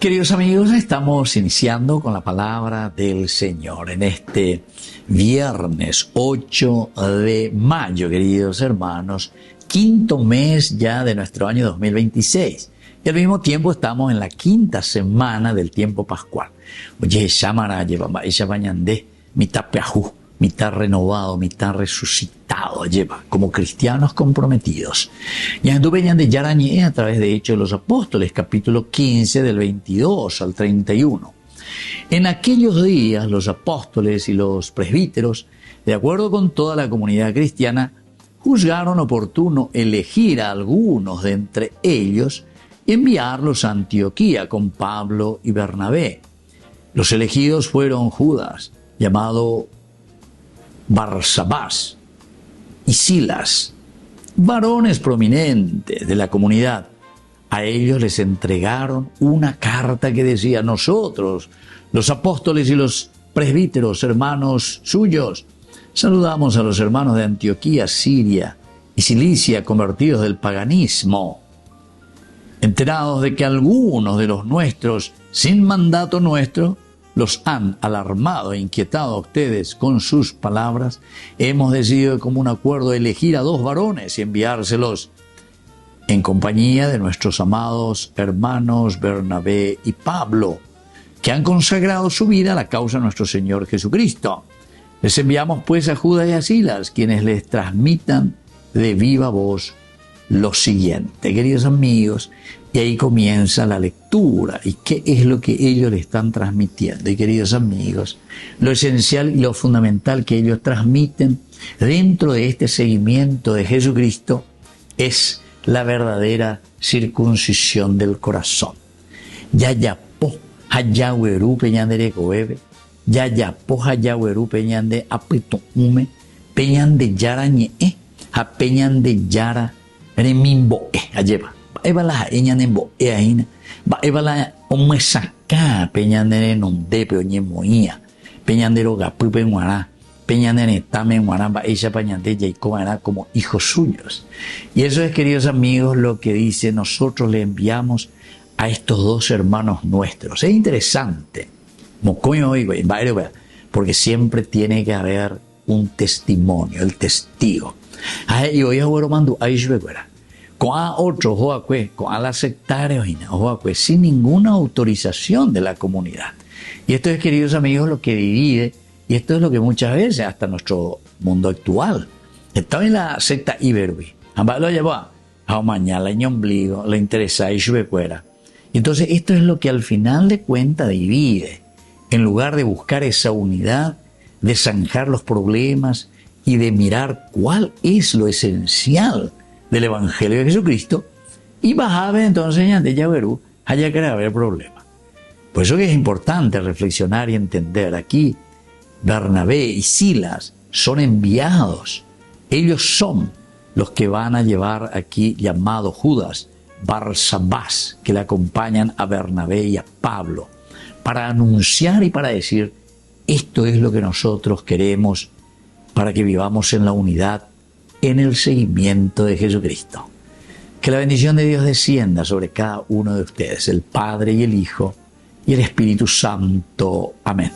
Queridos amigos, estamos iniciando con la palabra del Señor en este viernes 8 de mayo, queridos hermanos, quinto mes ya de nuestro año 2026. Y al mismo tiempo estamos en la quinta semana del tiempo pascual. Oye, Shamara lleva ella bañandé, mitad peajú, mitad renovado, mitad resucitado, lleva como cristianos comprometidos. Y anduve de Yarañé a través de Hechos de los Apóstoles, capítulo 15, del 22 al 31. En aquellos días los apóstoles y los presbíteros, de acuerdo con toda la comunidad cristiana, juzgaron oportuno elegir a algunos de entre ellos y enviarlos a Antioquía con Pablo y Bernabé. Los elegidos fueron Judas, llamado Barsabás, y Silas, varones prominentes de la comunidad. A ellos les entregaron una carta que decía: nosotros, los apóstoles y los presbíteros, hermanos suyos, saludamos a los hermanos de Antioquía, Siria y Cilicia, convertidos del paganismo, enterados de que algunos de los nuestros, sin mandato nuestro, los han alarmado e inquietado a ustedes con sus palabras. Hemos decidido de común acuerdo elegir a 2 varones y enviárselos en compañía de nuestros amados hermanos Bernabé y Pablo, que han consagrado su vida a la causa de nuestro Señor Jesucristo. Les enviamos pues a Judas y a Silas, quienes les transmitan de viva voz lo siguiente. Queridos amigos, y ahí comienza la lectura. ¿Y qué es lo que ellos le están transmitiendo? Y queridos amigos, lo esencial y lo fundamental que ellos transmiten dentro de este seguimiento de Jesucristo es la verdadera circuncisión del corazón. Yayapo hayaweru peñandere goebe, yayapo hayaweru peñande apitume, peñande yara ñe, a peñande yara remimbo ayeva. Evala eñane bo eaina ba evala omesaka peñandere nonde peoñe moía peñandero gapupe nguará peñandere tame nguará ba ella pañande yaiko era como hijos suyos. Y eso es, queridos amigos, lo que dice: nosotros le enviamos a estos 2 hermanos nuestros. Es interesante, porque siempre tiene que haber un testimonio, el testigo. Y hoy ahora mando a Ishbeguera con a otro joacue, con a la sectaria joacue, sin ninguna autorización de la comunidad. Y esto es, queridos amigos, lo que divide, y esto es lo que muchas veces, hasta nuestro mundo actual, está en la secta Iberwi. Ambas lo llevó a mañana en ombligo, le interesa y chubecuera. Entonces, esto es lo que al final de cuentas divide. En lugar de buscar esa unidad, de zanjar los problemas y de mirar cuál es lo esencial del Evangelio de Jesucristo, y bajaba entonces de Yaverú, allá que haber problema. Por eso que es importante reflexionar y entender. Aquí Bernabé y Silas son enviados. Ellos son los que van a llevar aquí, llamado Judas, Barsabás, que le acompañan a Bernabé y a Pablo, para anunciar y para decir: esto es lo que nosotros queremos para que vivamos en la unidad, en el seguimiento de Jesucristo. Que la bendición de Dios descienda sobre cada uno de ustedes, el Padre y el Hijo y el Espíritu Santo. Amén.